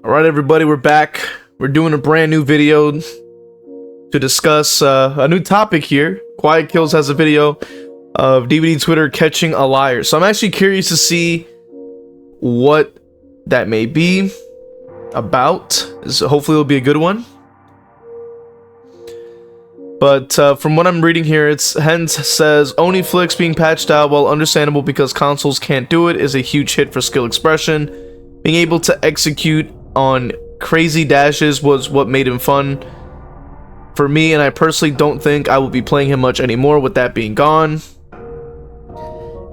Alright everybody, we're back. We're doing a brand new video to discuss a new topic here. Quiet Kills has a video of DBD Twitter catching a liar. So I'm actually curious to see what that may be about. So hopefully it'll be a good one. But from what I'm reading here, Hens says, Oni flicks being patched out, while understandable because consoles can't do it, is a huge hit for skill expression. Being able to execute on crazy dashes was what made him fun for me, and I personally don't think I will be playing him much anymore with that being gone.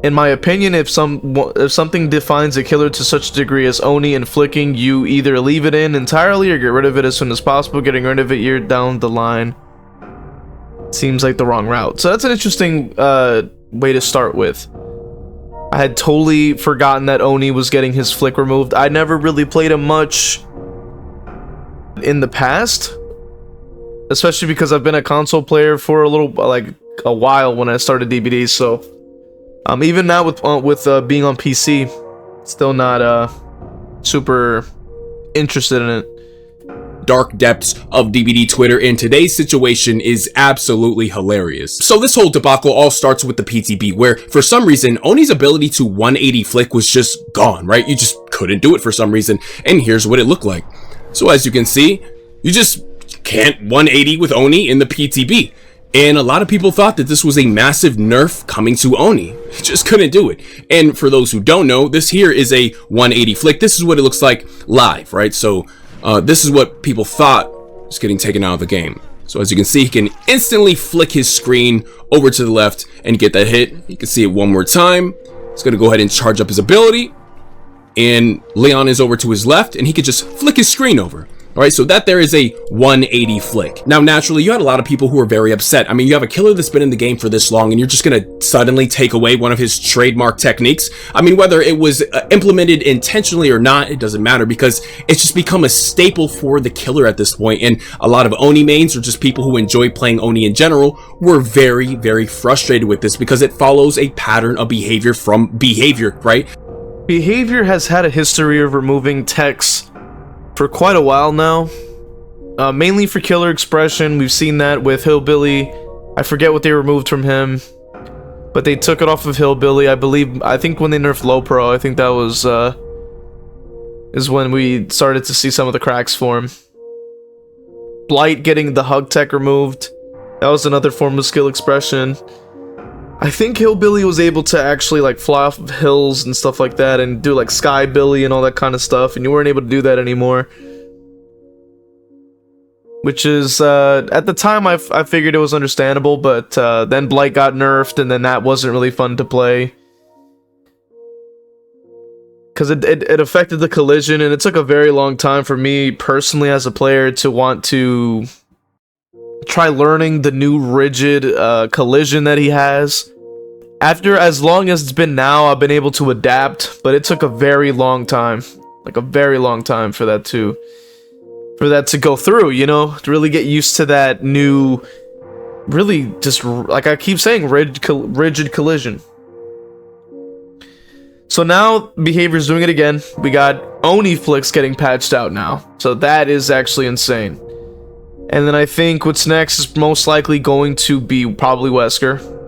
In my opinion, if something defines a killer to such a degree as Oni and flicking, you either leave it in entirely or get rid of it as soon as possible. Getting rid of it year down the line seems like the wrong route. So that's an interesting way to start with. I had totally forgotten that Oni was getting his flick removed. I never really played him much in the past, especially because I've been a console player for a while when I started DBD. So even now with being on PC, still not super interested in it. Dark depths of DBD Twitter, and today's situation is absolutely hilarious. So this whole debacle all starts with the PTB, where for some reason Oni's ability to 180 flick was just gone, right? You just couldn't do it for some reason, and here's what it looked like. So as you can see, you just can't 180 with Oni in the PTB, and a lot of people thought that this was a massive nerf coming to Oni. You just couldn't do it. And for those who don't know, this here is a 180 flick. This is what it looks like live, right? So this is what people thought was getting taken out of the game. So as you can see, he can instantly flick his screen over to the left and get that hit. You can see it one more time. He's going to go ahead and charge up his ability. And Leon is over to his left, and he could just flick his screen over. All right, so that there is a 180 flick. Now, naturally, you had a lot of people who were very upset. I mean, you have a killer that's been in the game for this long, and you're just going to suddenly take away one of his trademark techniques. I mean, whether it was implemented intentionally or not, it doesn't matter, because it's just become a staple for the killer at this point. And a lot of Oni mains, or just people who enjoy playing Oni in general, were very, very frustrated with this because it follows a pattern of behavior from behavior, right? Behavior has had a history of removing text for quite a while now, mainly for killer expression. We've seen that with Hillbilly. I forget what they removed from him, but they took it off of Hillbilly. I think when they nerfed Low Pro, I think that was is when we started to see some of the cracks for him. Blight getting the hug tech removed, that was another form of skill expression. I think Hillbilly was able to actually like fly off of hills and stuff like that and do like Sky Billy and all that kind of stuff, and you weren't able to do that anymore. Which is, at the time I figured it was understandable, but then Blight got nerfed, and then that wasn't really fun to play. Because it affected the collision, and it took a very long time for me personally as a player to want to try learning the new rigid collision that he has. After as long as it's been now, I've been able to adapt, but it took a very long time, like a very long time for that to go through, you know, to really get used to that new, really just like I keep saying, rigid collision. So now behavior's doing it again. We got Oni flicks getting patched out now, so that is actually insane. And then I think what's next is most likely going to be probably Wesker.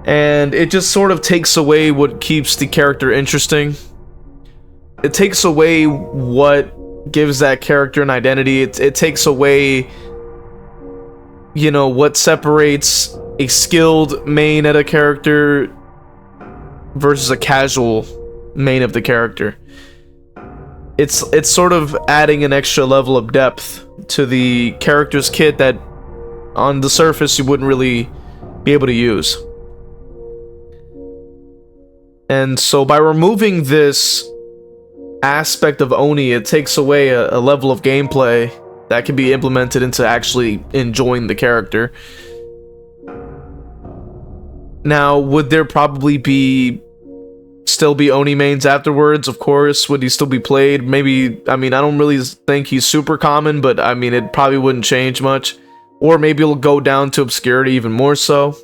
And it just sort of takes away what keeps the character interesting. It takes away what gives that character an identity. It takes away, you know, what separates a skilled main at a character versus a casual main of the character. It's sort of adding an extra level of depth to the character's kit that on the surface you wouldn't really be able to use. And so by removing this aspect of Oni, it takes away a level of gameplay that can be implemented into actually enjoying the character. Now, would there probably still be Oni mains afterwards? Of course. Would he still be played? Maybe. I mean, I don't really think he's super common, but I mean, it probably wouldn't change much. Or maybe it'll go down to obscurity even more so.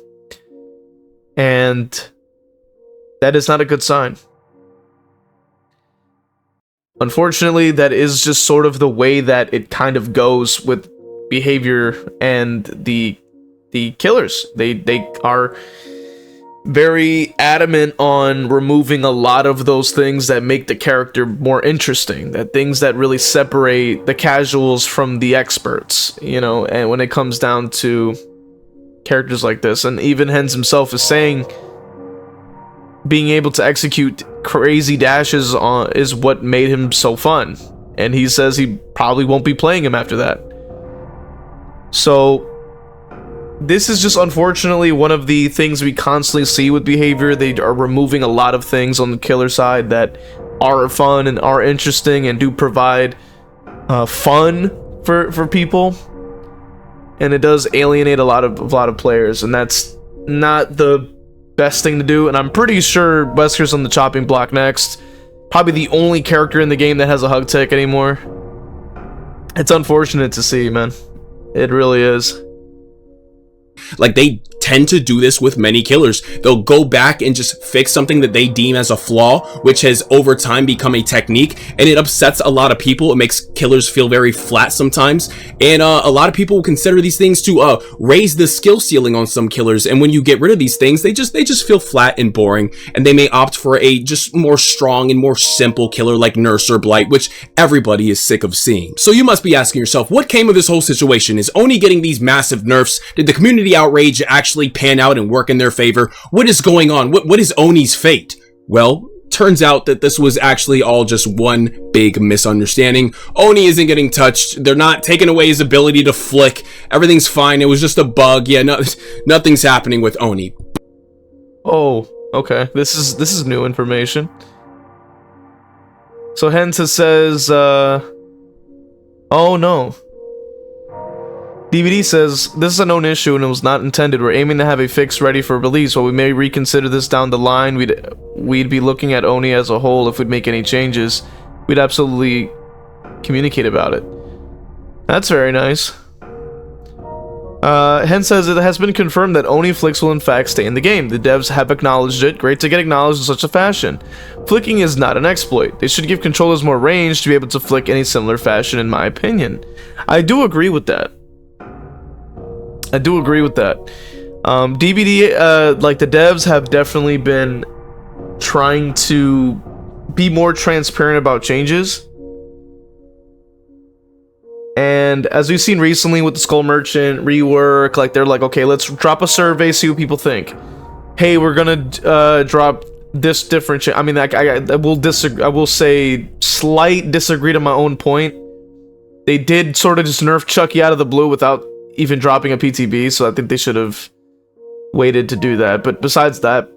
And that is not a good sign. unfortunately, that is just sort of the way that it kind of goes with behavior and the killers. They are very adamant on removing a lot of those things that make the character more interesting, that things that really separate the casuals from the experts, you know. And when it comes down to characters like this, and even Hens himself is saying being able to execute crazy dashes is what made him so fun, and he says he probably won't be playing him after that. So this is just unfortunately one of the things we constantly see with behavior. They are removing a lot of things on the killer side that are fun and are interesting and do provide fun for people, and it does alienate a lot of players, and that's not the best thing to do. And I'm pretty sure Wesker's on the chopping block next. Probably the only character in the game that has a hug tick anymore. It's unfortunate to see, man. It really is. Like, they tend to do this with many killers. They'll go back and just fix something that they deem as a flaw, which has over time become a technique, and it upsets a lot of people. It makes killers feel very flat sometimes, and a lot of people consider these things to raise the skill ceiling on some killers. And when you get rid of these things, they just feel flat and boring, and they may opt for a just more strong and more simple killer like Nurse or Blight, which everybody is sick of seeing. So you must be asking yourself, what came of this whole situation? Is Oni getting these massive nerfs? Did the community outrage actually pan out and work in their favor? What is going on? What is Oni's fate? Well, turns out that this was actually all just one big misunderstanding. Oni isn't getting touched. They're not taking away his ability to flick. Everything's fine. It was just a bug. Yeah, nothing's happening with Oni. Oh, okay. This is new information. So Hensa says, oh no. DBD says, this is a known issue and it was not intended. We're aiming to have a fix ready for release. While we may reconsider this down the line, we'd be looking at Oni as a whole. If we'd make any changes, we'd absolutely communicate about it. That's very nice. Hen says it has been confirmed that Oni flicks will in fact stay in the game. The devs have acknowledged it. Great to get acknowledged in such a fashion. Flicking is not an exploit. They should give controllers more range to be able to flick in a similar fashion, in my opinion. I do agree with that. DBD, like the devs have definitely been trying to be more transparent about changes. And as we've seen recently with the Skull Merchant rework, like they're like, okay, let's drop a survey, see what people think. Hey, we're gonna drop this different I mean, I will disagree. I will say slight disagree to my own point. They did sort of just nerf Chucky out of the blue without even dropping a PTB, so I think they should have waited to do that. But besides that,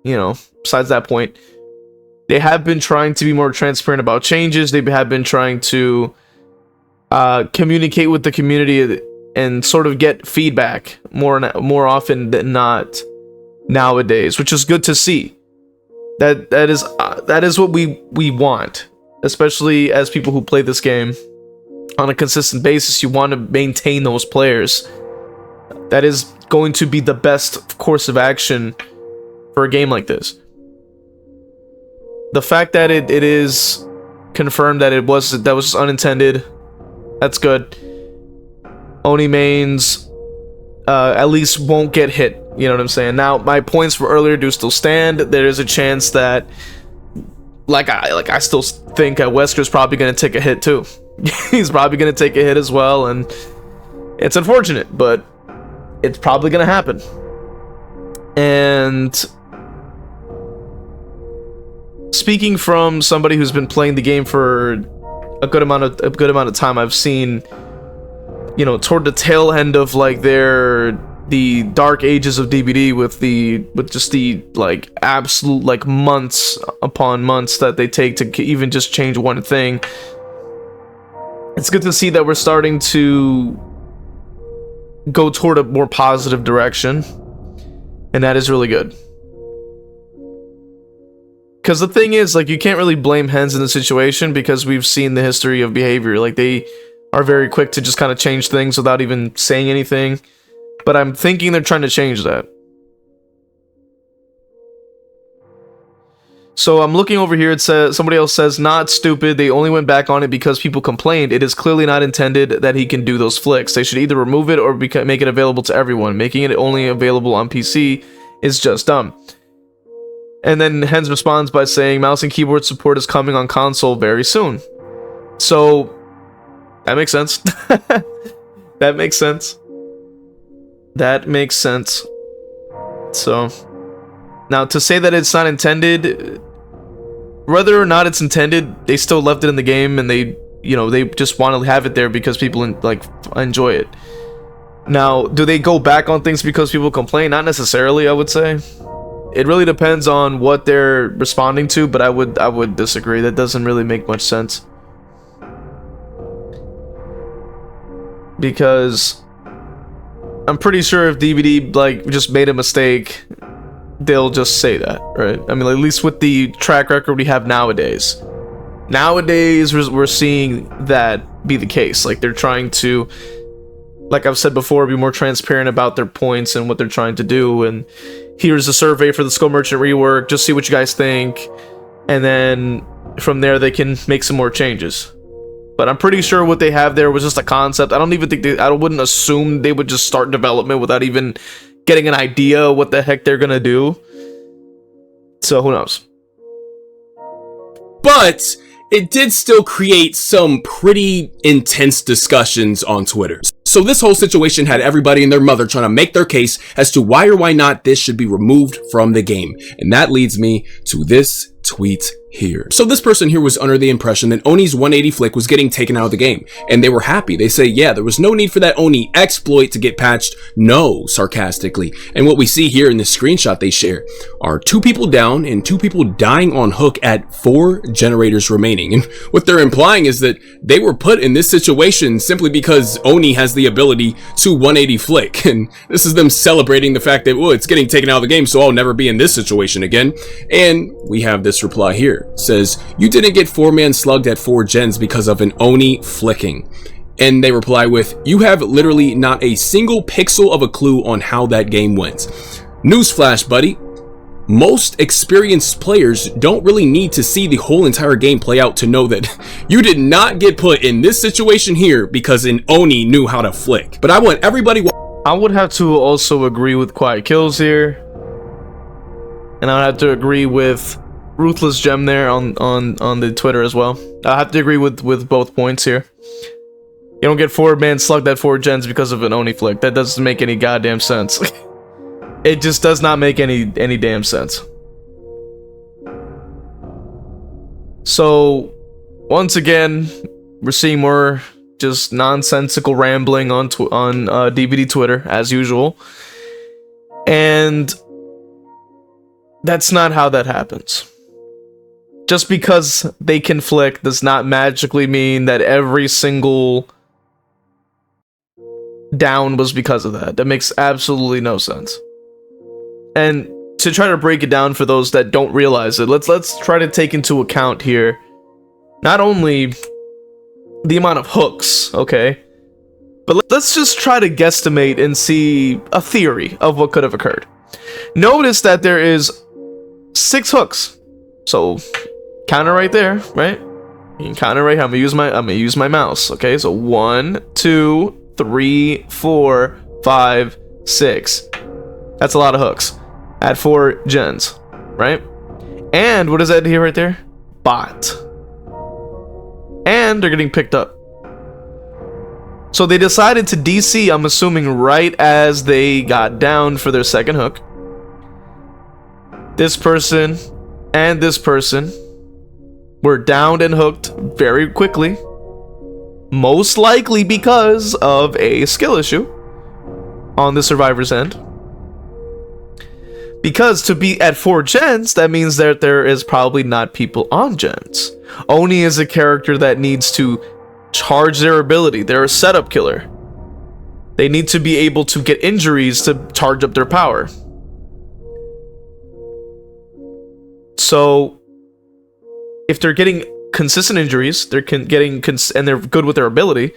you know, besides that point, they have been trying to be more transparent about changes. They have been trying to communicate with the community and sort of get feedback more often than not nowadays, which is good to see. That is what we want, especially as people who play this game on a consistent basis. You want to maintain those players. That is going to be the best course of action for a game like this. The fact that it is confirmed that that was unintended, that's good. Oni mains at least won't get hit. You know what I'm saying? Now, my points from earlier do still stand. There is a chance that, I still think Wesker's probably going to take a hit too. He's probably going to take a hit as well, and it's unfortunate, but it's probably going to happen. And speaking from somebody who's been playing the game for a good amount of time, I've seen, you know, toward the tail end of like the dark ages of DBD with just the like absolute like months upon months that they take to even just change one thing. It's good to see that we're starting to go toward a more positive direction, and that is really good. Because the thing is, like, you can't really blame Hens in the situation because we've seen the history of behavior. Like, they are very quick to just kind of change things without even saying anything. But I'm thinking they're trying to change that. So I'm looking over here. It says somebody else says, not stupid. They only went back on it because people complained. It is clearly not intended that he can do those flicks. They should either remove it or make it available to everyone. Making it only available on PC is just dumb. And then Hens responds by saying, mouse and keyboard support is coming on console very soon. So that makes sense. That makes sense. That makes sense. So now to say that it's not intended, whether or not it's intended, they still left it in the game, and they, you know, they just want to have it there because people like enjoy it. Now, do they go back on things because people complain? Not necessarily, I would say. It really depends on what they're responding to, but I would disagree. That doesn't really make much sense. Because I'm pretty sure if DBD like just made a mistake, they'll just say that, right? I mean, at least with the track record we have nowadays. Nowadays, we're seeing that be the case. Like, they're trying to, like I've said before, be more transparent about their points and what they're trying to do. And here's a survey for the Skull Merchant rework. Just see what you guys think. And then from there, they can make some more changes. But I'm pretty sure what they have there was just a concept. I don't even think I wouldn't assume they would just start development without even getting an idea what the heck they're gonna do. So who knows? But it did still create some pretty intense discussions on Twitter. So this whole situation had everybody and their mother trying to make their case as to why or why not this should be removed from the game. And that leads me to this tweet here. So this person here was under the impression that Oni's 180 flick was getting taken out of the game, and they were happy. They say, yeah, there was no need for that Oni exploit to get patched. No, sarcastically. And what we see here in this screenshot they share are 2 people down and 2 people dying on hook at 4 generators remaining. And what they're implying is that they were put in this situation simply because Oni has the ability to 180 flick. And this is them celebrating the fact that, well, it's getting taken out of the game, so I'll never be in this situation again. And we have this reply here. It says, you didn't get 4-man slugged at 4 gens because of an Oni flicking. And they reply with, you have literally not a single pixel of a clue on how that game went. Newsflash, buddy. Most experienced players don't really need to see the whole entire game play out to know that you did not get put in this situation here because an Oni knew how to flick. But I want everybody... I would have to also agree with Quiet Kills here. And I would have to agree with Ruthless Gem there on the Twitter as well. I have to agree with both points here. You don't get 4-man slugged at 4 gens because of an Oni flick. That doesn't make any goddamn sense. It just does not make any damn sense. So once again, we're seeing more just nonsensical rambling on DBD Twitter as usual, and that's not how that happens. Just because they can flick does not magically mean that every single down was because of that. That makes absolutely no sense. And to try to break it down for those that don't realize it, let's try to take into account here not only the amount of hooks, okay, but let's just try to guesstimate and see a theory of what could have occurred. Notice that there is 6 hooks. So count it right there, right? You can count it right here. I'm gonna use my mouse. Okay, so 1, 2, 3, 4, 5, 6. That's a lot of hooks at 4 gens, right? And what is that here right there? Bot. And they're getting picked up. So they decided to DC, I'm assuming, right as they got down for their second hook. This person and this person were downed and hooked very quickly, most likely because of a skill issue on the survivor's end. Because to be at 4 gens, that means that there is probably not people on gens. Oni is a character that needs to charge their ability. They're a setup killer. They need to be able to get injuries to charge up their power. So if they're getting consistent injuries, they're getting and they're good with their ability,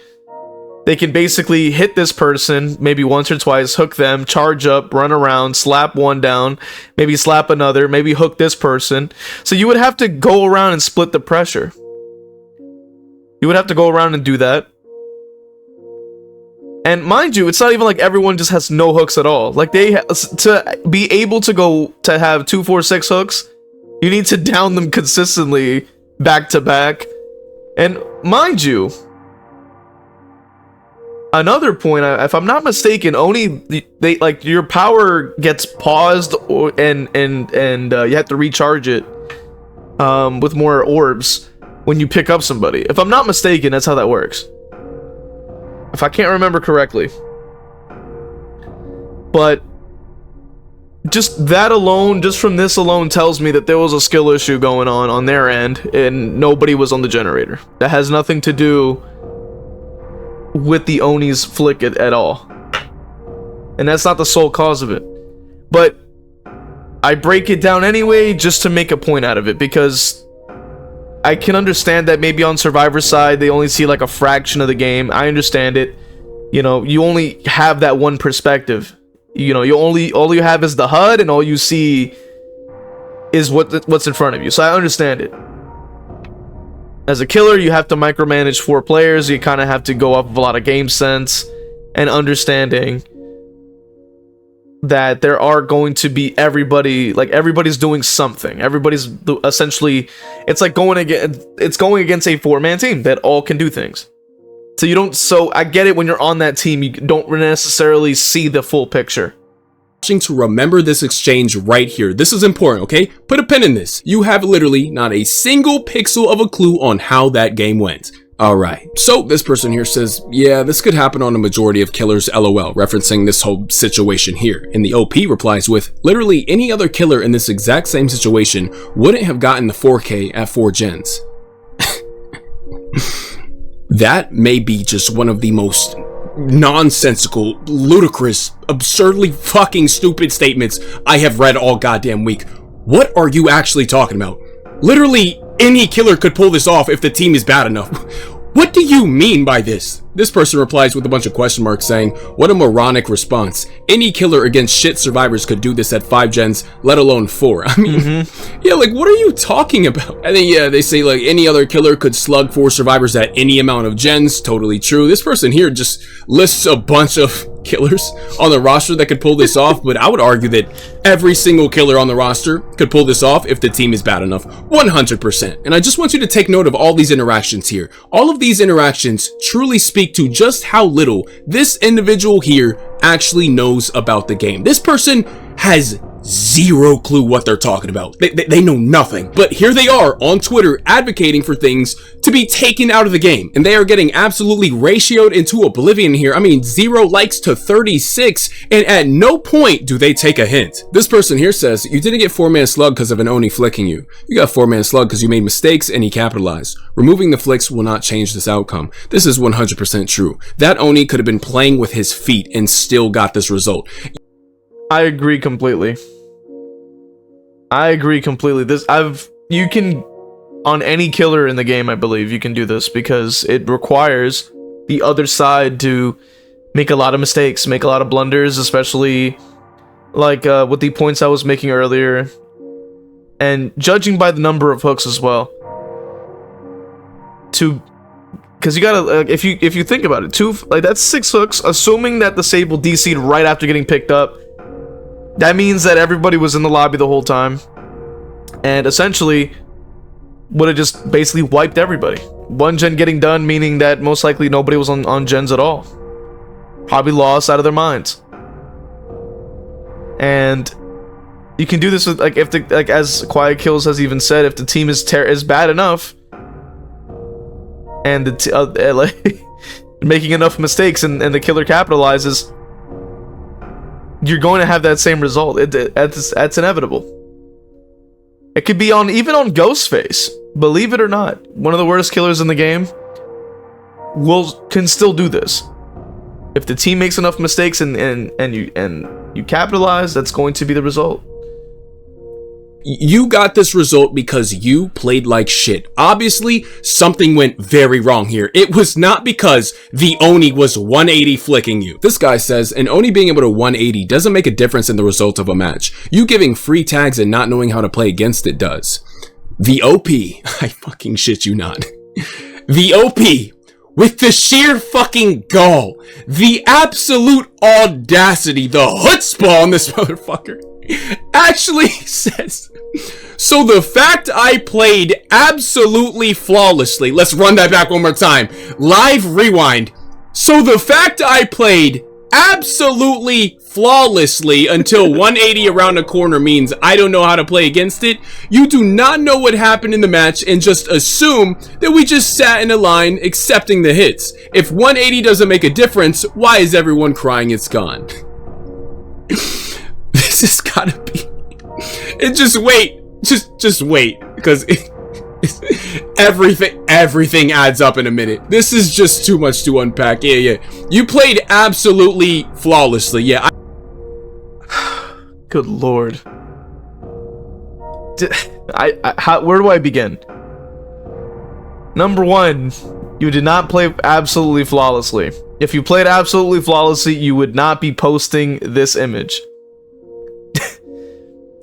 they can basically hit this person maybe once or twice, hook them, charge up, run around, slap one down, maybe slap another, maybe hook this person. So you would have to go around and split the pressure. You would have to go around and do that. And mind you, it's not even like everyone just has no hooks at all. Like, to be able to go to have 2, 4, 6 hooks, you need to down them consistently back to back. And mind you, another point, if I'm not mistaken, only they like your power gets paused, and you have to recharge it with more orbs when you pick up somebody. If I'm not mistaken, that's how that works. If I can't remember correctly. But just that alone, just from this alone, tells me that there was a skill issue going on their end, and nobody was on the generator. That has nothing to do with the Oni's flick at all. And that's not the sole cause of it. But I break it down anyway just to make a point out of it, because I can understand that maybe on Survivor's side they only see like a fraction of the game. I understand it. You know, you only have that one perspective. You know, all you have is the HUD, and all you see is what's in front of you. So I understand it. As a killer, you have to micromanage 4 players. You kind of have to go off of a lot of game sense and understanding that there are going to be everybody's doing something. Everybody's essentially, it's like going against a 4-man team that all can do things. So I get it, when you're on that team, you don't necessarily see the full picture. To remember this exchange right here. This is important, okay? Put a pin in this. You have literally not a single pixel of a clue on how that game went. Alright, so this person here says, yeah, this could happen on a majority of killers, lol, referencing this whole situation here. And the OP replies with, literally any other killer in this exact same situation wouldn't have gotten the 4K at 4 gens. That may be just one of the most nonsensical, ludicrous, absurdly fucking stupid statements I have read all goddamn week. What are you actually talking about? Literally any killer could pull this off if the team is bad enough. What do you mean by this? This person replies with a bunch of question marks saying, what a moronic response. Any killer against shit survivors could do this at 5 gens, let alone 4. I mean, yeah, like, what are you talking about? And then, yeah, they say, like, any other killer could slug 4 survivors at any amount of gens. Totally true. This person here just lists a bunch of killers on the roster that could pull this off, but I would argue that every single killer on the roster could pull this off if the team is bad enough. 100%. And I just want you to take note of all these interactions here. All of these interactions truly speak to just how little this individual here actually knows about the game. This person has zero clue what they're talking about. They know nothing. But here they are on Twitter advocating for things to be taken out of the game. And they are getting absolutely ratioed into oblivion here. I mean, 0 likes to 36. And at no point do they take a hint. This person here says, you didn't get 4-man slug because of an Oni flicking you. You got 4-man slug because you made mistakes and he capitalized. Removing the flicks will not change this outcome. This is 100% true. That Oni could have been playing with his feet and still got this result. I agree completely. You can, on any killer in the game, I believe you can do this, because it requires the other side to make a lot of mistakes, make a lot of blunders, especially like with the points I was making earlier, and judging by the number of hooks as well. Because you gotta, if you think about it, that's 6 hooks, assuming that the Sable DC'd right after getting picked up. That means that everybody was in the lobby the whole time, and essentially would have just basically wiped everybody. 1 gen getting done, meaning that most likely nobody was on gens at all. Probably lost out of their minds. And you can do this with, like, as Quiet Kills has even said, if the team is bad enough, and making enough mistakes, and the killer capitalizes, you're going to have that same result. That's inevitable. It could be even on Ghostface. Believe it or not, one of the worst killers in the game can still do this. If the team makes enough mistakes and you capitalize, that's going to be the result. You got this result because you played like shit. Obviously, something went very wrong here. It was not because the Oni was 180 flicking you. This guy says, an Oni being able to 180 doesn't make a difference in the result of a match. You giving free tags and not knowing how to play against it does. The OP, I fucking shit you not. The OP, with the sheer fucking gall, the absolute audacity, the chutzpah on this motherfucker, actually says, so the fact I played absolutely flawlessly, let's run that back one more time, live rewind. So the fact I played absolutely flawlessly until 180 around the corner means I don't know how to play against it. You do not know what happened in the match and just assume that we just sat in a line accepting the hits. If 180 doesn't make a difference, why is everyone crying it's gone? This has gotta be. And just wait, because everything adds up in a minute. This is just too much to unpack. Yeah. You played absolutely flawlessly. Yeah. Good lord. Where do I begin? Number one, you did not play absolutely flawlessly. If you played absolutely flawlessly, you would not be posting this image.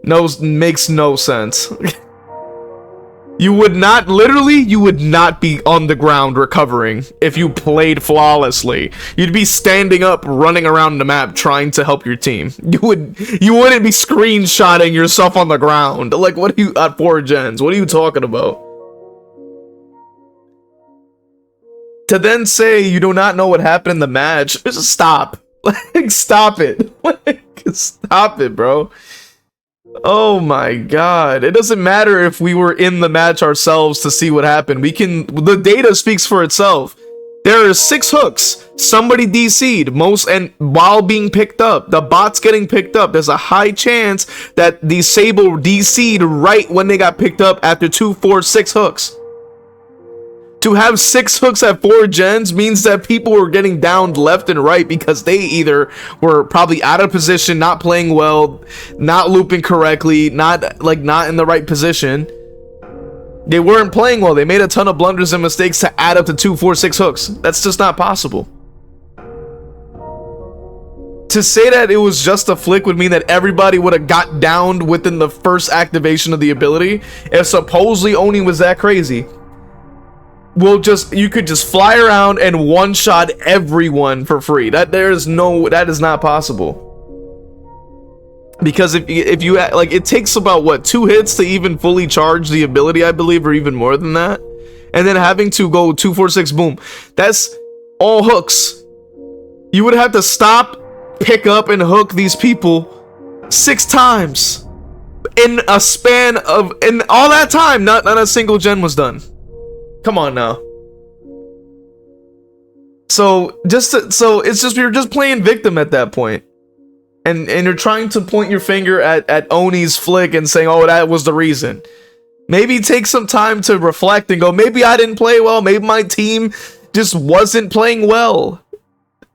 No, makes no sense. You would not, literally, you would not be on the ground recovering if you played flawlessly. You'd be standing up, running around the map, trying to help your team. You wouldn't be screenshotting yourself on the ground. Like, what are you, at 4 gens? What are you talking about? To then say you do not know what happened in the match, just stop. Like, stop it. Like, stop it, bro. Oh my god. It doesn't matter if we were in the match ourselves to see what happened. The data speaks for itself. There are 6 hooks. Somebody DC'd and while being picked up. The bot's getting picked up. There's a high chance that the Sable DC'd right when they got picked up after 2, 4, 6 hooks. To have 6 hooks at 4 gens means that people were getting downed left and right because they either were probably out of position, not playing well, not looping correctly, not in the right position. They weren't playing well. They made a ton of blunders and mistakes to add up to 2, 4, 6 hooks. That's just not possible. To say that it was just a flick would mean that everybody would have got downed within the first activation of the ability. If supposedly Oni was that crazy, you could just fly around and one-shot everyone for free. That is not possible. Because if you like, it takes about what, 2 hits to even fully charge the ability, I believe, or even more than that. And then having to go 2, 4, 6, boom. That's all hooks. You would have to stop, pick up, and hook these people 6 times in a span of, in all that time. Not a single gen was done. Come on now. So it's just, you're just playing victim at that point. And you're trying to point your finger at Oni's flick and saying, oh, that was the reason. Maybe take some time to reflect and go, maybe I didn't play well. Maybe my team just wasn't playing well.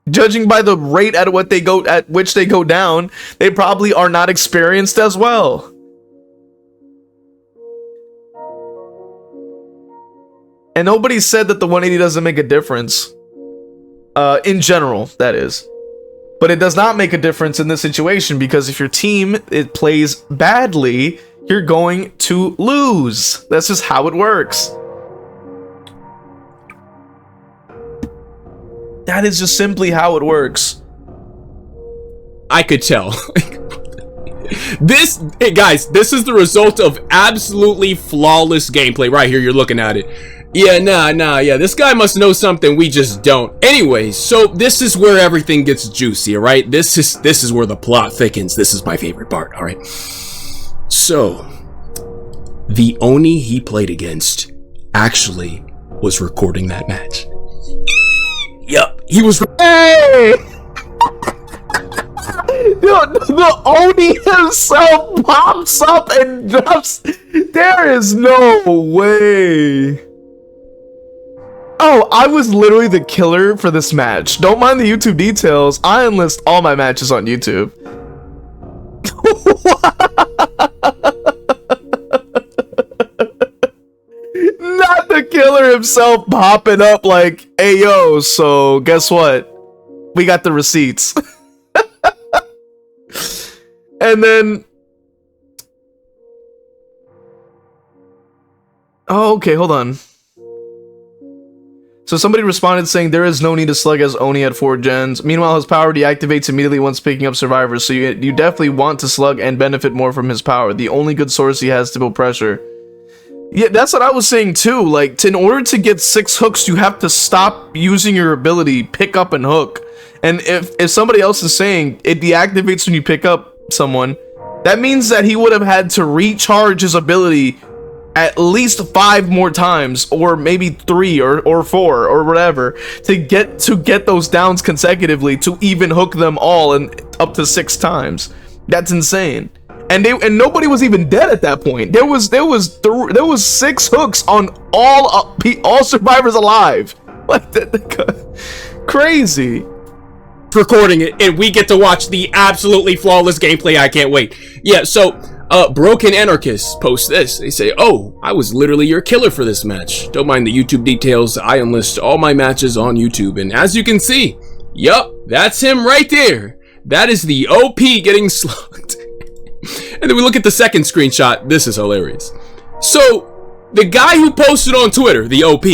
Judging by the rate at which they go down, they probably are not experienced as well. And nobody said that the 180 doesn't make a difference. In general, that is. But it does not make a difference in this situation, because if your team plays badly, you're going to lose. That's just how it works. That is just simply how it works. I could tell. Hey guys, this is the result of absolutely flawless gameplay right here. You're looking at it. Yeah, yeah, this guy must know something we just don't. Anyways, so this is where everything gets juicy, alright? This is where the plot thickens. This is my favorite part, alright? So, the Oni he played against actually was recording that match. Yup, he was. Hey! The Oni himself pops up and drops. There is no way. Oh, I was literally the killer for this match. Don't mind the YouTube details. I enlist all my matches on YouTube. himself popping up like, hey, yo, so guess what? We got the receipts. And then... Oh, okay, hold on. So somebody responded saying there is no need to slug as Oni at 4 gens. Meanwhile, his power deactivates immediately once picking up survivors, so you definitely want to slug and benefit more from his power. The only good source he has to build pressure. Yeah, that's what I was saying too. Like, in order to get 6 hooks, you have to stop using your ability, pick up and hook. And if somebody else is saying it deactivates when you pick up someone, that means that he would have had to recharge his ability at least 5 more times, or maybe 3 or 4 or whatever, to get those downs consecutively to even hook them all and up to 6 times. That's insane. And nobody was even dead at that point. There was 6 hooks on all survivors alive. Like that, crazy. Recording it, and we get to watch the absolutely flawless gameplay. I can't wait. Yeah, so Broken Anarchists post this. They say, oh, I was literally your killer for this match. Don't mind the YouTube details. I enlist all my matches on YouTube, and as you can see, yup, that's him right there. That is the OP getting slugged. And then we look at the second screenshot. This is hilarious. So the guy who posted on Twitter, the OP,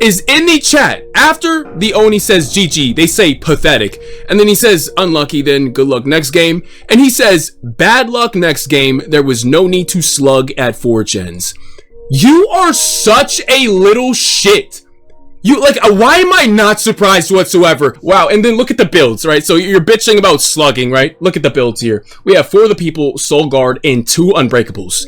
is in the chat. After the Oni says GG, they say pathetic. And then he says, unlucky, then good luck next game. And he says, bad luck next game. There was no need to slug at 4 gens. You are such a little shit. You, like, why am I not surprised whatsoever? Wow, and then look at the builds, right? So you're bitching about slugging, right? Look at the builds here. We have 4 of the people, Soul Guard, and 2 Unbreakables.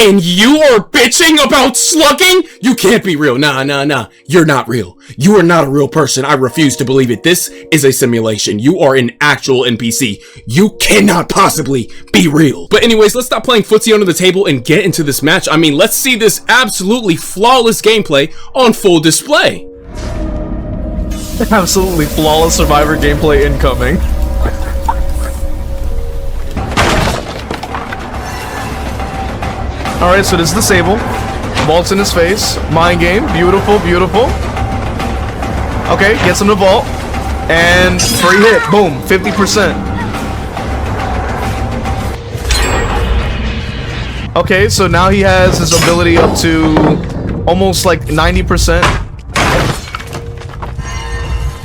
And you are bitching about slugging? You can't be real. Nah. You're not real. You are not a real person. I refuse to believe it. This is a simulation. You are an actual NPC. You cannot possibly be real. But anyways, let's stop playing footsie under the table and get into this match. I mean, let's see this absolutely flawless gameplay on full display. Absolutely flawless Survivor gameplay incoming. Alright, so this is Disable. Vault's in his face. Mind game. Beautiful, beautiful. Okay, gets him to vault. And free hit. Boom. 50%. Okay, so now he has his ability up to almost like 90%.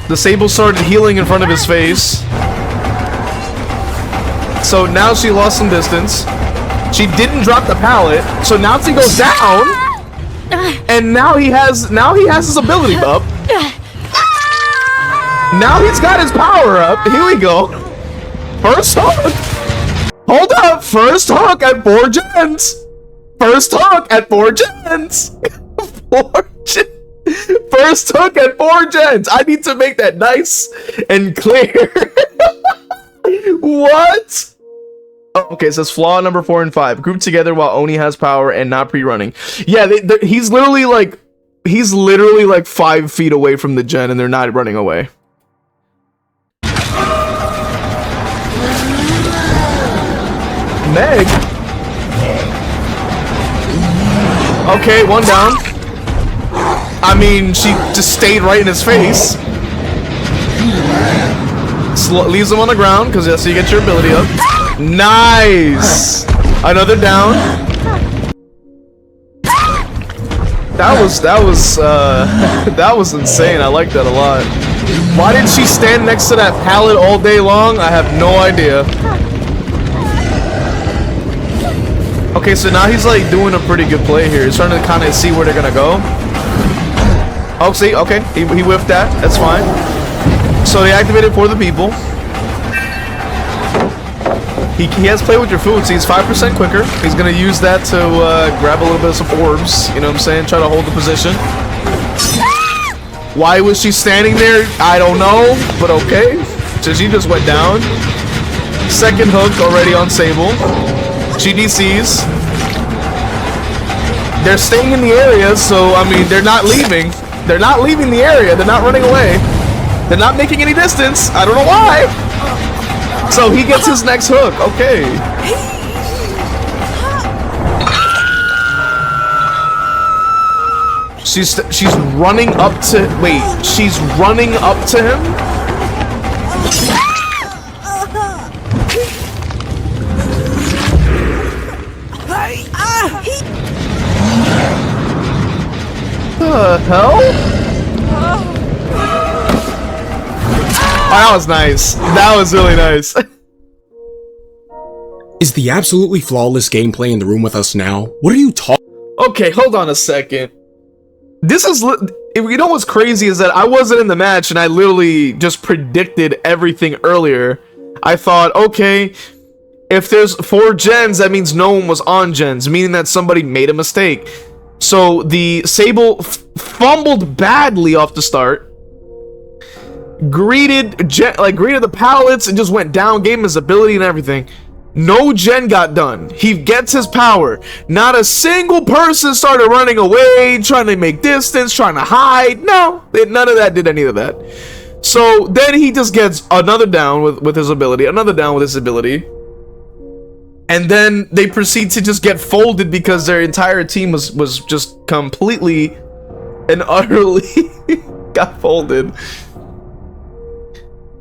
Disable started healing in front of his face. So now she lost some distance. She didn't drop the pallet, so now she goes down, and now he has his ability up. Now he's got his power up. Here we go. First hook. Hold up. First hook at 4 gens. First hook at 4 gens. 4 gens. First hook at 4 gens. I need to make that nice and clear. What? Oh, okay, it says flaw number 4 and 5. Group together while Oni has power and not pre-running. Yeah, he's literally like 5 feet away from the gen and they're not running away. Meg. Okay, 1 down. I mean, she just stayed right in his face. Leaves him on the ground because that's how you get your ability up. Nice! Another down. That was insane. I like that a lot. Why did she stand next to that pallet all day long? I have no idea. Okay, so now he's like doing a pretty good play here. He's starting to kind of see where they're gonna go. Oh, see, okay, he whiffed that. That's fine. So they activated for the people. He has play with your food, so he's 5% quicker. He's gonna use that to grab a little bit of some orbs. You know what I'm saying? Try to hold the position. Why was she standing there? I don't know, but okay. So she just went down. Second hook already on Sable. GDCs. They're staying in the area, so I mean they're not leaving. They're not leaving the area. They're not running away. They're not making any distance. I don't know why. So he gets his next hook. Okay. She's running up to, wait, she's running up to him? The hell? Oh, that was nice. That was really nice. Is the absolutely flawless gameplay in the room with us now? What are you talking? Okay, hold on a second. This is, you know what's crazy is that I wasn't in the match and I literally just predicted everything earlier. I thought, okay, if there's 4 gens, that means no one was on gens, meaning that somebody made a mistake. So the Sable fumbled badly off the start, greeted the pallets and just went down, gave him his ability and everything. No gen got done. He gets his power. Not a single person started running away, trying to make distance, trying to hide. No, none of that did any of that. So then he just gets another down with his ability, another down with his ability. And then they proceed to just get folded because their entire team was just completely and utterly got folded.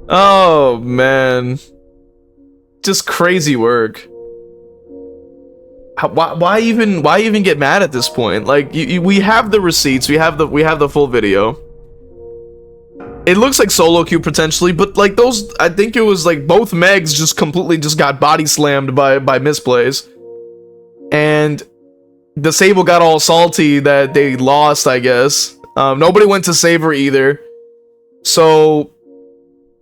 Oh, man. Just crazy work. Why even get mad at this point? Like, we have the receipts, we have the full video. It looks like solo queue potentially, but like those, I think it was like both Megs just completely just got body slammed by misplays. And the Sable got all salty that they lost, I guess. Nobody went to save her either. So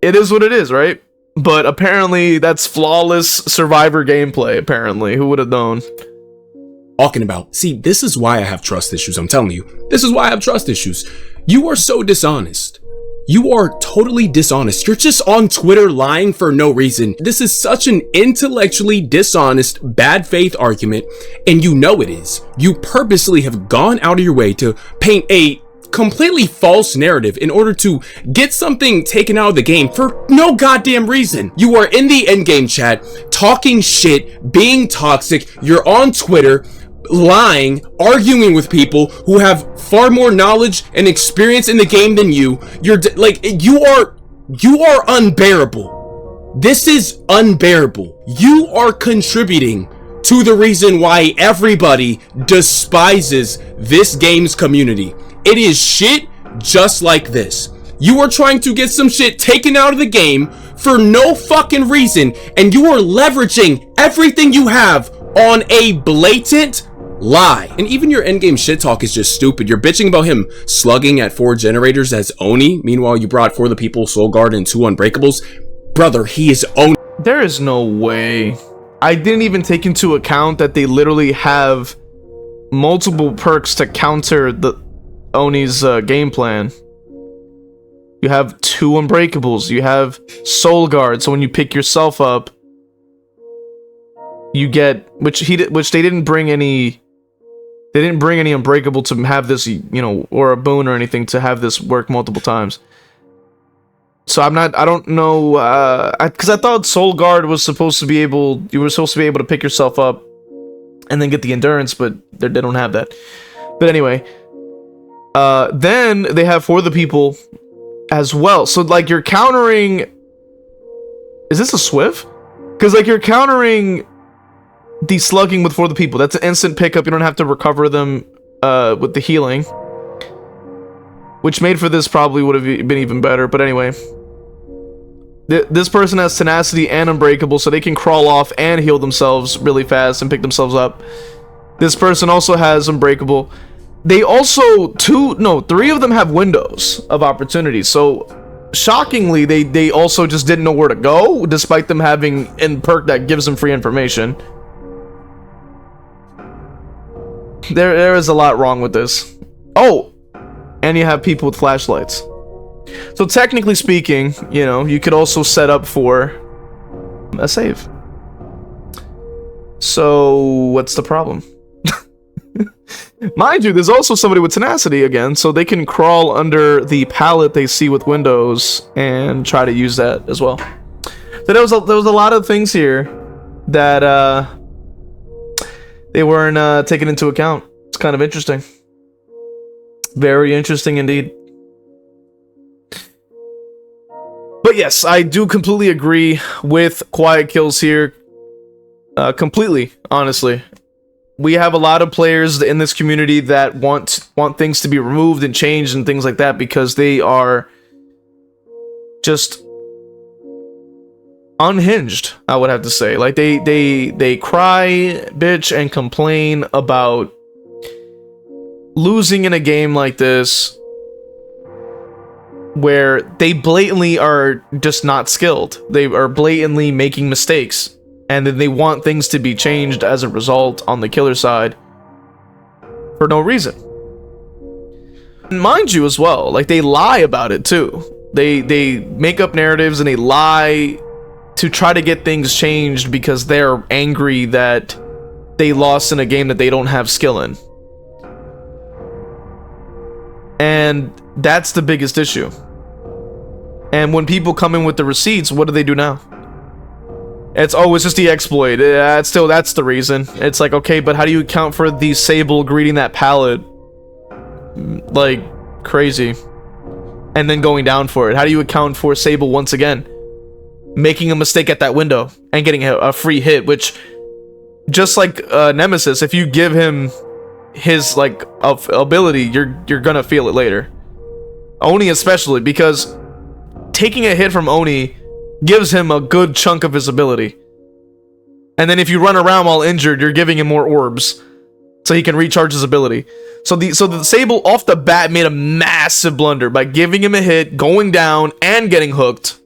it is what it is, right? But apparently that's flawless survivor gameplay, apparently. Who would have known? Talking about. See, this is why I have trust issues, I'm telling you. This is why I have trust issues. You are so dishonest. You are totally dishonest. You're just on Twitter lying for no reason. This is such an intellectually dishonest, bad faith argument, and you know it is. You purposely have gone out of your way to paint a completely false narrative in order to get something taken out of the game for no goddamn reason. You are in the endgame chat, talking shit, being toxic, you're on Twitter, lying, arguing with people who have far more knowledge and experience in the game than you. You're like, you are unbearable. This is unbearable. You are contributing to the reason why everybody despises this game's community. It is shit just like this. You are trying to get some shit taken out of the game for no fucking reason, and you are leveraging everything you have on a blatant lie. And even your endgame shit talk is just stupid. You're bitching about him slugging at 4 generators as Oni. Meanwhile, you brought for the people Soul Guard and 2 Unbreakables. Brother, he is Oni. There is no way. I didn't even take into account that they literally have multiple perks to counter the Oni's game plan. You have 2 Unbreakables. You have Soul Guard. So when you pick yourself up, you get which they didn't bring any. They didn't bring any Unbreakable to have this, you know, or a boon or anything to have this work multiple times. So I don't know, because I thought Soul Guard was supposed to be able, you were supposed to be able to pick yourself up and then get the endurance, but they don't have that. But anyway, then they have For the People as well. So like you're countering, is this a Swift? Because like you're countering the slugging with For the People. That's an instant pickup. You don't have to recover them with the healing, which made for this probably would have been even better. But anyway, this person has tenacity and Unbreakable, so they can crawl off and heal themselves really fast and pick themselves up. This person also has Unbreakable. They also 3 of them have windows of opportunity. So shockingly, they also just didn't know where to go, despite them having a perk that gives them free information. There is a lot wrong with this. Oh, and you have people with flashlights. So technically speaking, you know, you could also set up for a save. So what's the problem? Mind you, there's also somebody with tenacity again, so they can crawl under the pallet they see with windows and try to use that as well. So there was a lot of things here that they weren't taken into account. It's kind of interesting. very interesting indeed. But yes, I do completely agree with quiet kills here. Completely, honestly. We have a lot of players in this community that want things to be removed and changed and things like that because they are just unhinged, I would have to say. Like they cry, bitch, and complain about losing in a game like this where they blatantly are just not skilled. They are blatantly making mistakes, and then they want things to be changed as a result on the killer side for no reason. And mind you as well, like they lie about it too. They make up narratives and they lie to try to get things changed because they're angry that they lost in a game that they don't have skill in. And that's the biggest issue. And when people come in with the receipts, what do they do now? It's, oh, it's just the exploit. That's the reason. It's like, okay, but how do you account for the Sable greeting that pallet like crazy and then going down for it? How do you account for Sable once again making a mistake at that window and getting a free hit, which, just like Nemesis, if you give him his like ability, you're gonna feel it later. Oni especially, because taking a hit from Oni gives him a good chunk of his ability, and then if you run around while injured, you're giving him more orbs so he can recharge his ability. So the Sable off the bat made a massive blunder by giving him a hit, going down, and getting hooked,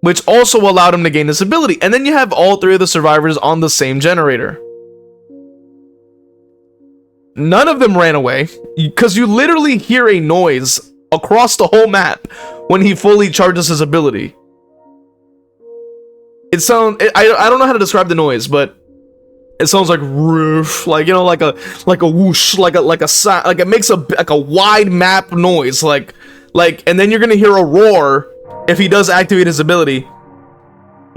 which also allowed him to gain this ability. And then you have all three of the survivors on the same generator. None of them ran away, because you literally hear a noise across the whole map when he fully charges his ability. It sounds, I don't know how to describe the noise, but it sounds like roof, like, you know, like a whoosh, like it makes a wide map noise, like, and then you're gonna hear a roar if he does activate his ability.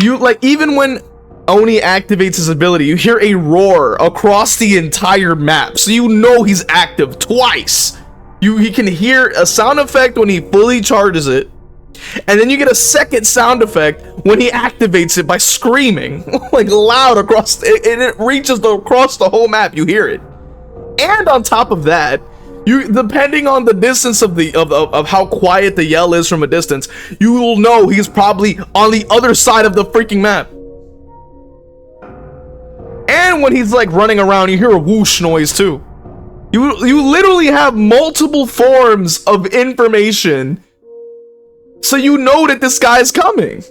You, like, even when Oni activates his ability, you hear a roar across the entire map, so you know he's active twice. He can hear a sound effect when he fully charges it, and then you get a second sound effect when he activates it by screaming like loud across, and it reaches across the whole map. You hear it, and on top of that, you, depending on the distance of how quiet the yell is from a distance, you will know he's probably on the other side of the freaking map. And when he's like running around, you hear a whoosh noise too. You literally have multiple forms of information, so you know that this guy's coming.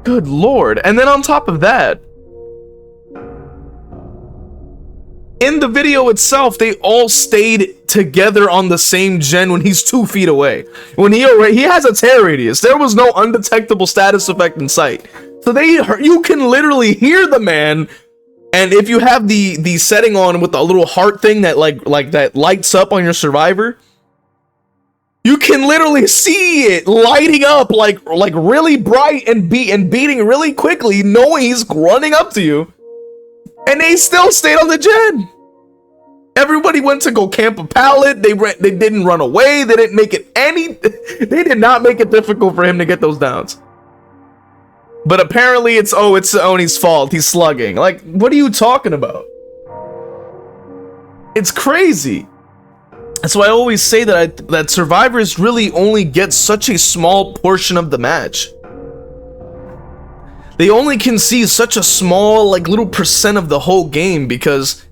Good lord. And then on top of that, in the video itself, they all stayed together on the same gen when he's 2 feet away. When he has a tear radius, there was no undetectable status effect in sight. So you can literally hear the man, and if you have the setting on with the little heart thing that like that lights up on your survivor, you can literally see it lighting up like really bright and beating really quickly, knowing he's running up to you. And they still stayed on the gen. Everybody went to go camp a pallet. They didn't run away. They didn't make it they did not make it difficult for him to get those downs. But apparently it's Oni's fault. He's slugging. Like, what are you talking about? It's crazy. That's why I always say that survivors really only get such a small portion of the match. They only can see such a small, like, little percent of the whole game, because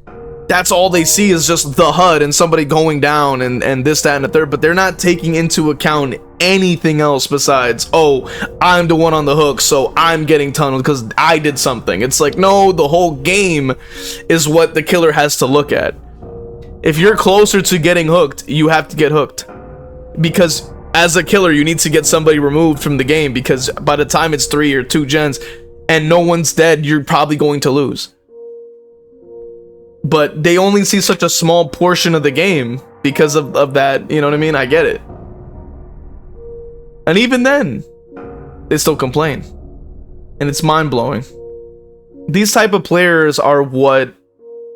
that's all they see is just the HUD and somebody going down and this, that, and the third, but they're not taking into account anything else besides, oh, I'm the one on the hook, so I'm getting tunneled because I did something. It's like, no, the whole game is what the killer has to look at. If you're closer to getting hooked, you have to get hooked. Because as a killer, you need to get somebody removed from the game, because by the time it's 3 or 2 gens and no one's dead, you're probably going to lose. But they only see such a small portion of the game because of that, you know what I mean? I get it. And even then, they still complain. And it's mind-blowing. These type of players are what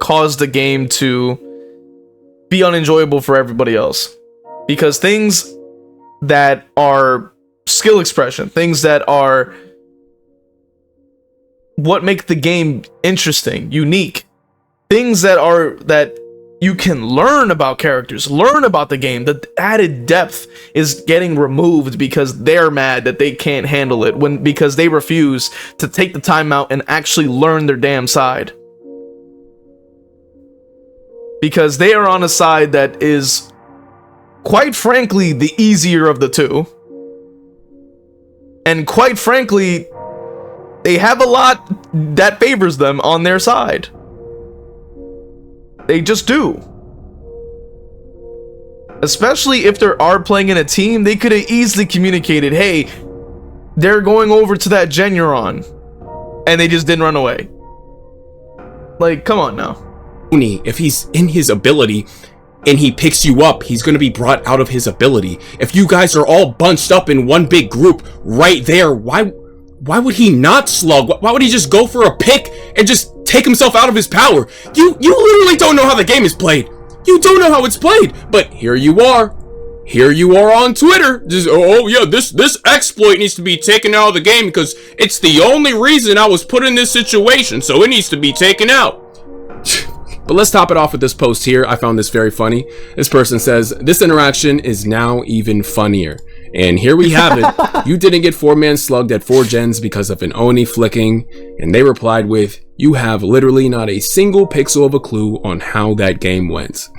cause the game to be unenjoyable for everybody else. Because things that are skill expression, things that are what make the game interesting, unique, things that you can learn about characters, learn about the game, the added depth is getting removed because they're mad that they can't handle it, because they refuse to take the time out and actually learn their damn side. Because they are on a side that is, quite frankly, the easier of the two. And quite frankly, they have a lot that favors them on their side. They just do. Especially if they are playing in a team, they could have easily communicated, hey, they're going over to that gen you're on. And they just didn't run away. Like, come on now. If he's in his ability and he picks you up, he's going to be brought out of his ability. If you guys are all bunched up in one big group right there, why would he not slug? Why would he just go for a pick and just take himself out of his power? You literally don't know how the game is played. You don't know how it's played. But here you are on Twitter. Just, oh yeah, this exploit needs to be taken out of the game because it's the only reason I was put in this situation, so it needs to be taken out. But let's top it off with this post here. I found this very funny. This person says, this interaction is now even funnier. And here we have it. You didn't get 4-man slugged at 4 gens because of an Oni flicking. And they replied with, you have literally not a single pixel of a clue on how that game went.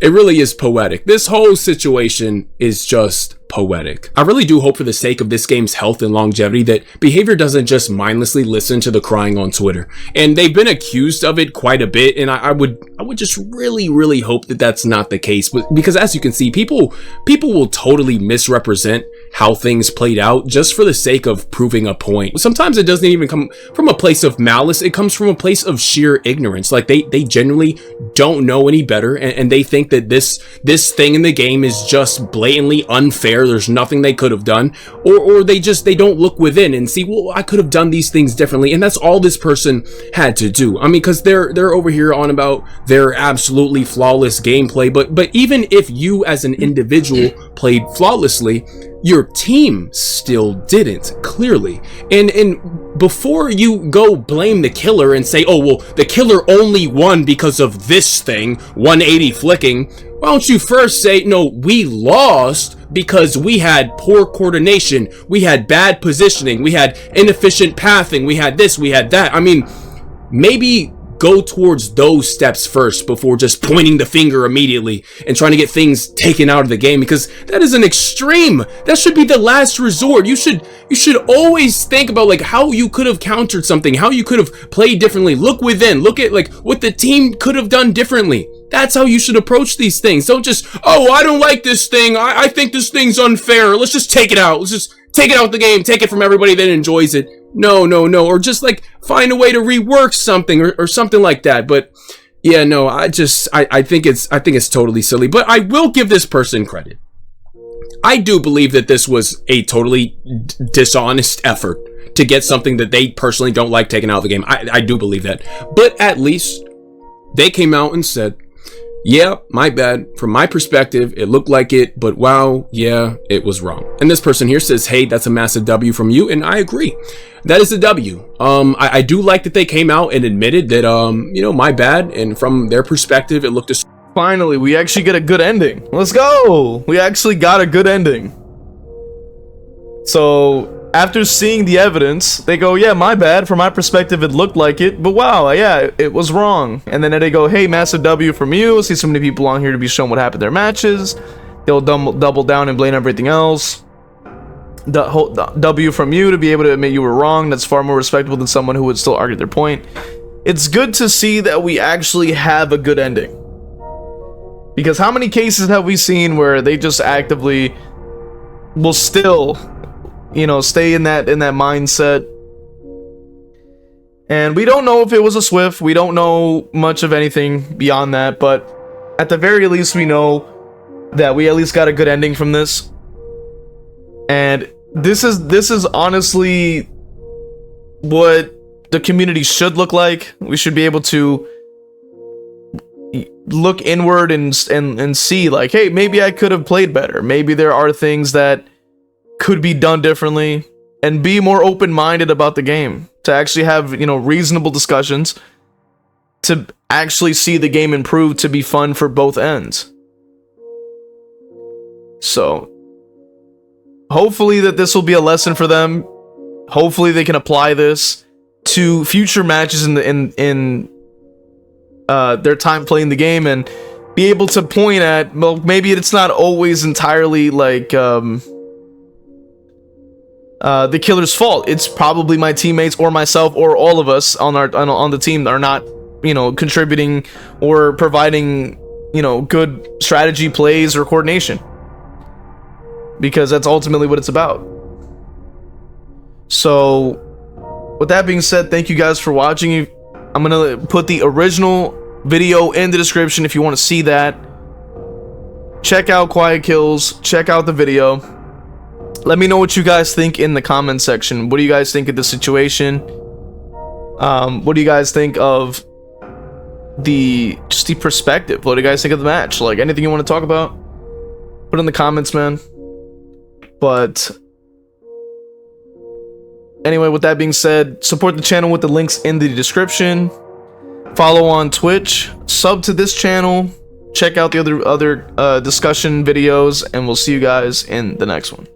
It really is poetic. This whole situation is just poetic. I really do hope for the sake of this game's health and longevity that Behavior doesn't just mindlessly listen to the crying on Twitter. And they've been accused of it quite a bit, and I would just really hope that that's not the case. But because as you can see, people will totally misrepresent how things played out just for the sake of proving a point. Sometimes it doesn't even come from a place of malice. It comes from a place of sheer ignorance. Like they genuinely don't know any better, and they think that this thing in the game is just blatantly unfair. There's nothing they could have done, or they don't look within and see, well, I could have done these things differently. And that's all this person had to do. I mean, because they're over here on about their absolutely flawless gameplay, but even if you as an individual played flawlessly, your team still didn't, clearly. And before you go blame the killer and say, oh, well, the killer only won because of this thing, 180 flicking, why don't you first say, no, we lost because we had poor coordination, we had bad positioning, we had inefficient pathing, we had this, we had that. I mean, maybe go towards those steps first before just pointing the finger immediately and trying to get things taken out of the game, because that is an extreme. That should be the last resort. You should always think about like how you could have countered something, how you could have played differently. Look within, look at like what the team could have done differently. That's how you should approach these things. Don't just, oh, I don't like this thing, I think this thing's unfair, let's just take it out, let's just take it out the game, take it from everybody that enjoys it. No, or just like find a way to rework something or something like that. But yeah, no, I think it's totally silly. But I will give this person credit. I do believe that this was a totally dishonest effort to get something that they personally don't like taken out of the game. I do believe that. But at least they came out and said, yeah, my bad. From my perspective, it looked like it, but wow, yeah, it was wrong. And this person here says, hey, that's a massive W from you, and I agree. That is a W. I do like that they came out and admitted that, my bad, and from their perspective, it looked a... Finally, we actually get a good ending. Let's go! We actually got a good ending. So, after seeing the evidence, they go, yeah, my bad. From my perspective, it looked like it, but wow, yeah, it was wrong. And then they go, hey, massive W from you. See so many people on here to be shown what happened in their matches. They'll double down and blame everything else. The whole W from you to be able to admit you were wrong. That's far more respectable than someone who would still argue their point. It's good to see that we actually have a good ending. Because how many cases have we seen where they just actively will still... stay in that mindset. And we don't know if it was a Swift. We don't know much of anything beyond that, but at the very least we know that we at least got a good ending from this. And this is honestly what the community should look like. We should be able to look inward and see like, hey, maybe I could have played better. Maybe there are things that could be done differently, and be more open-minded about the game, to actually have, you know, reasonable discussions, to actually see the game improve to be fun for both ends. So hopefully that this will be a lesson for them. Hopefully they can apply this to future matches in their time playing the game, and be able to point at, well, maybe it's not always entirely like the killer's fault. It's probably my teammates or myself or all of us on the team that are not, you know, contributing or providing, you know, good strategy plays or coordination, because that's ultimately what it's about. So with that being said, thank you guys for watching. I'm gonna put the original video in the description if you want to see that. Check out Quiet Kills, check out the video. Let me know what you guys think in the comment section. What do you guys think of the situation? What do you guys think of the perspective? What do you guys think of the match? Like, anything you want to talk about, put in the comments, man. But anyway, with that being said, support the channel with the links in the description. Follow on Twitch, sub to this channel, check out the other discussion videos, and we'll see you guys in the next one.